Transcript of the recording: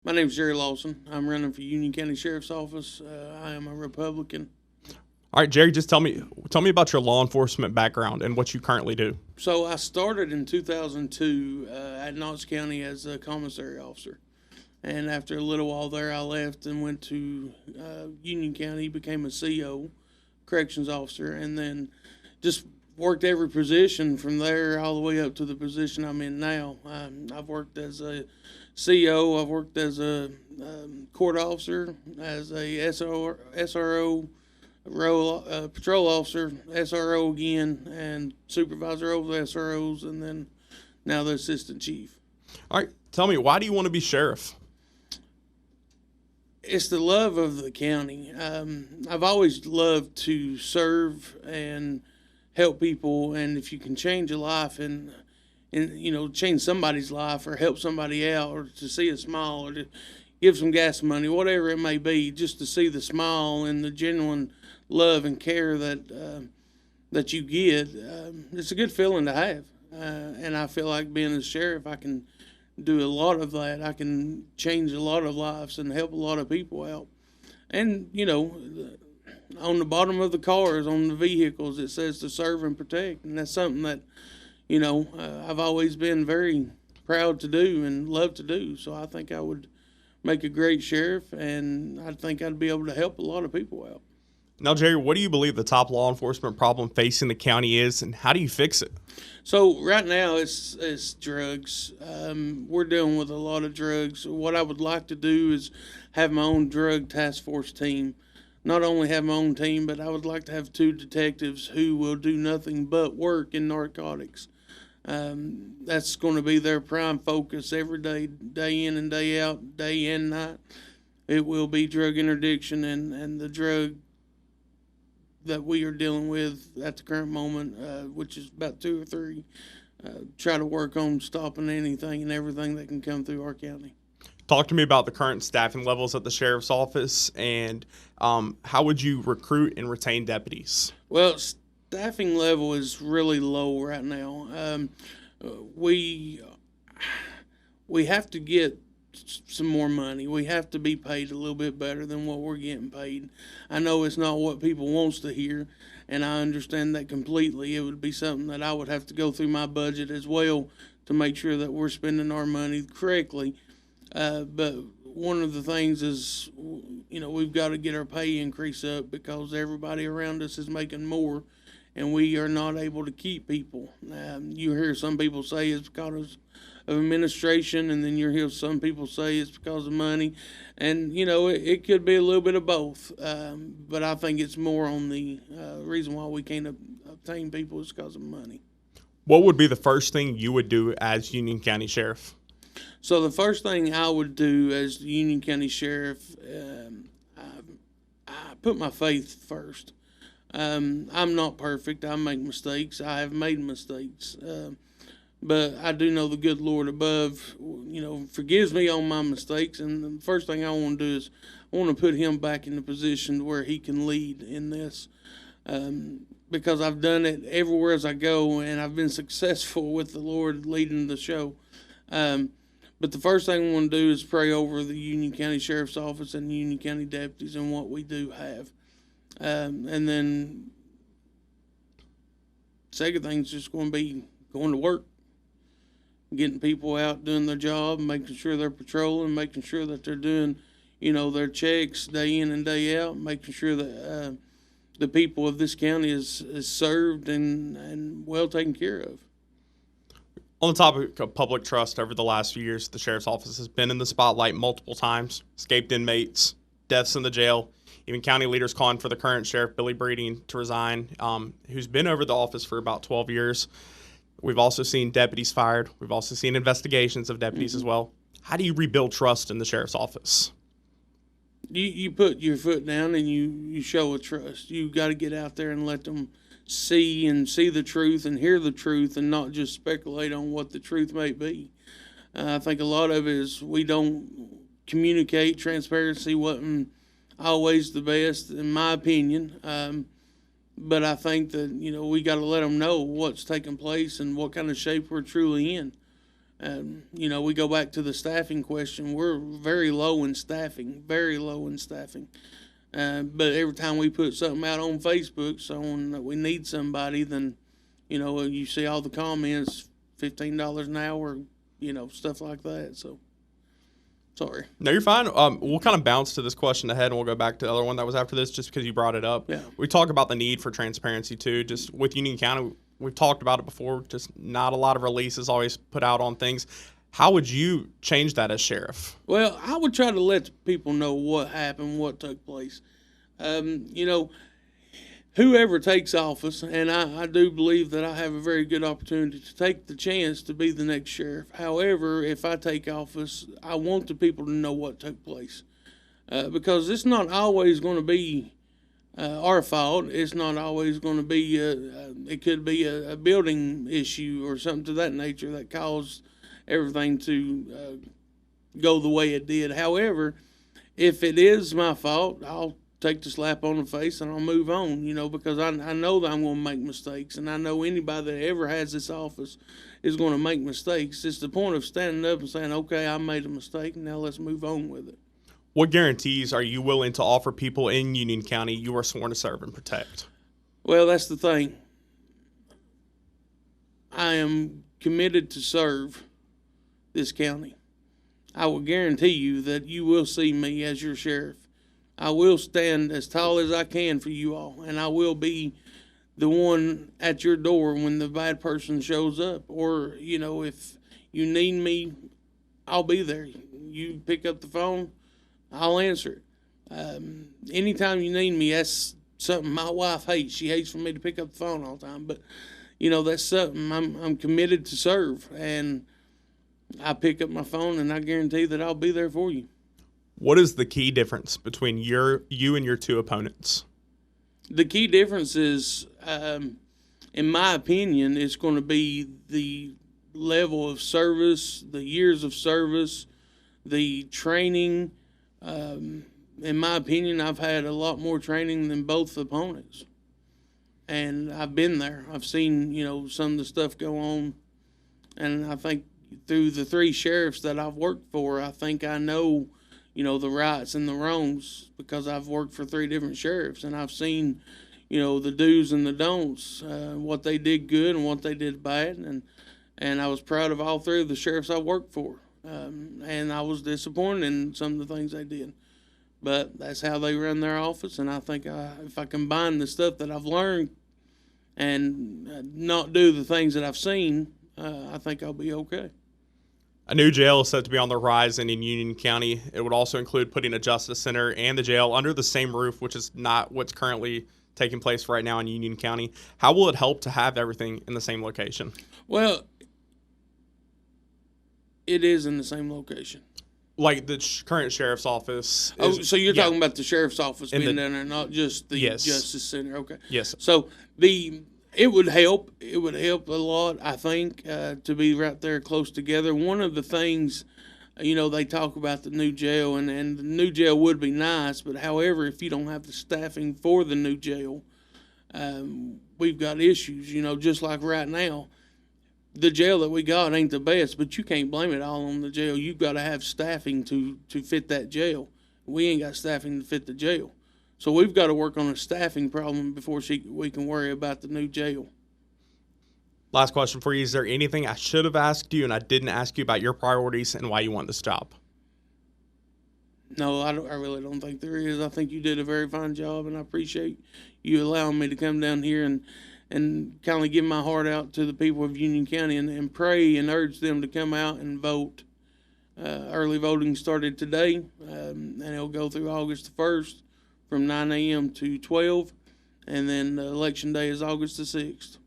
My name's Jerry Lawson. I'm running for Union County Sheriff's Office. I am a Republican. All right, Jerry, just tell me about your law enforcement background and what you currently do. So I started in 2002 at Knox County as a commissary officer. And after a little while there, I left and went to Union County, became a CO, corrections officer, and then just worked every position from there all the way up to the position I'm in now. I've worked as a CO, I've worked as a court officer, as a SRO, patrol officer, SRO again, and supervisor over the SROs, and then now the assistant chief. All right, tell me, why do you want to be sheriff? It's the love of the county. I've always loved to serve and help people, and if you can change a life and change somebody's life or help somebody out or to see a smile or to give some gas money, whatever it may be, just to see the smile and the genuine love and care that you get, it's a good feeling to have. And I feel like being a sheriff, I can do a lot of that. I can change a lot of lives and help a lot of people out. And, on the bottom of the cars, on the vehicles, it says to serve and protect. And that's something that, I've always been very proud to do and love to do. So I think I would make a great sheriff, and I think I'd be able to help a lot of people out. Now, Jerry, what do you believe the top law enforcement problem facing the county is, and how do you fix it? So right now it's drugs. We're dealing with a lot of drugs. What I would like to do is have my own drug task force team. Not only have my own team, but I would like to have 2 detectives who will do nothing but work in narcotics. That's going to be their prime focus every day, day in and day out, day and night. It will be drug interdiction and the drug that we are dealing with at the current moment, which is about 2 or 3. Try to work on stopping anything and everything that can come through our county. Talk to me about the current staffing levels at the sheriff's office, and how would you recruit and retain deputies? Well, staffing level is really low right now. We have to get some more money. We have to be paid a little bit better than what we're getting paid. I know it's not what people wants to hear, and I understand that completely. It would be something that I would have to go through my budget as well to make sure that we're spending our money correctly. But one of the things is, we've got to get our pay increase up because everybody around us is making more, and we are not able to keep people. You hear some people say it's because of administration, and then you hear some people say it's because of money, and it could be a little bit of both. But I think it's more on the reason why we can't obtain people is because of money. What would be the first thing you would do as Union County Sheriff? So the first thing I would do as the Union County Sheriff, I put my faith first. I'm not perfect. I make mistakes. I have made mistakes. But I do know the good Lord above, forgives me on my mistakes. And the first thing I want to do is I want to put him back in the position where he can lead in this. Because I've done it everywhere as I go, and I've been successful with the Lord leading the show. But the first thing I want to do is pray over the Union County Sheriff's Office and the Union County deputies and what we do have. And then second thing is just going to be going to work, getting people out doing their job, making sure they're patrolling, making sure that they're doing, their checks day in and day out, making sure that the people of this county is served and well taken care of. On the topic of public trust, over the last few years, the sheriff's office has been in the spotlight multiple times. Escaped inmates, deaths in the jail, even county leaders calling for the current sheriff, Billy Breeding, to resign, who's been over the office for about 12 years. We've also seen deputies fired. We've also seen investigations of deputies as well. How do you rebuild trust in the sheriff's office? You put your foot down and you show a trust. You got to get out there and let them see the truth and hear the truth and not just speculate on what the truth may be. I think a lot of it is we don't communicate. Transparency wasn't always the best, in my opinion. But I think that, we got to let them know what's taking place and what kind of shape we're truly in. We go back to the staffing question. We're very low in staffing, very low in staffing. But every time we put something out on Facebook showing that we need somebody, then, you see all the comments, $15 an hour, stuff like that. So, sorry. No, you're fine. We'll kind of bounce to this question ahead, and we'll go back to the other one that was after this just because you brought it up. Yeah. We talk about the need for transparency, too. Just with Union County, we've talked about it before, just not a lot of releases always put out on things. How would you change that as sheriff? Well, I would try to let the people know what happened, what took place. Whoever takes office, and I do believe that I have a very good opportunity to take the chance to be the next sheriff. However, if I take office, I want the people to know what took place. Because it's not always going to be our fault. It's not always going to be, it could be a building issue or something to that nature that caused everything to go the way it did. However, if it is my fault, I'll take the slap on the face and I'll move on, because I know that I'm going to make mistakes, and I know anybody that ever has this office is going to make mistakes. It's the point of standing up and saying, okay, I made a mistake, now let's move on with it. What guarantees are you willing to offer people in Union County you are sworn to serve and protect? Well, that's the thing. I am committed to serve this county. I will guarantee you that you will see me as your sheriff. I will stand as tall as I can for you all, and I will be the one at your door when the bad person shows up. Or, if you need me, I'll be there. You pick up the phone, I'll answer it. Anytime you need me, that's something my wife hates. She hates for me to pick up the phone all the time. But, that's something I'm committed to serve. And I pick up my phone, and I guarantee that I'll be there for you. What is the key difference between you and your two opponents? The key difference is, in my opinion, it's going to be the level of service, the years of service, the training. In my opinion, I've had a lot more training than both opponents. And I've been there. I've seen, some of the stuff go on. And I think through the three sheriffs that I've worked for, I think I know, the rights and the wrongs, because I've worked for three different sheriffs, and I've seen, the do's and the don'ts, what they did good and what they did bad, and I was proud of all three of the sheriffs I worked for, and I was disappointed in some of the things they did, but that's how they run their office, and I think if I combine the stuff that I've learned and not do the things that I've seen, I think I'll be okay. A new jail is set to be on the horizon in Union County. It would also include putting a justice center and the jail under the same roof, which is not what's currently taking place right now in Union County. How will it help to have everything in the same location? Well, it is in the same location. Like the current sheriff's office. So you're talking about the sheriff's office being down there, not just the justice center. Okay. Yes. So it would help. It would help a lot, I think, to be right there close together. One of the things, they talk about the new jail, and the new jail would be nice, but however, if you don't have the staffing for the new jail, we've got issues, just like right now. The jail that we got ain't the best, but you can't blame it all on the jail. You've got to have staffing to fit that jail. We ain't got staffing to fit the jail. So we've got to work on a staffing problem before we can worry about the new jail. Last question for you. Is there anything I should have asked you and I didn't ask you about your priorities and why you want this job? No, I really don't think there is. I think you did a very fine job, and I appreciate you allowing me to come down here and kind of give my heart out to the people of Union County and pray and urge them to come out and vote. Early voting started today, and it'll go through August the 1st. From 9 a.m. to 12, and then Election Day is August the 6th.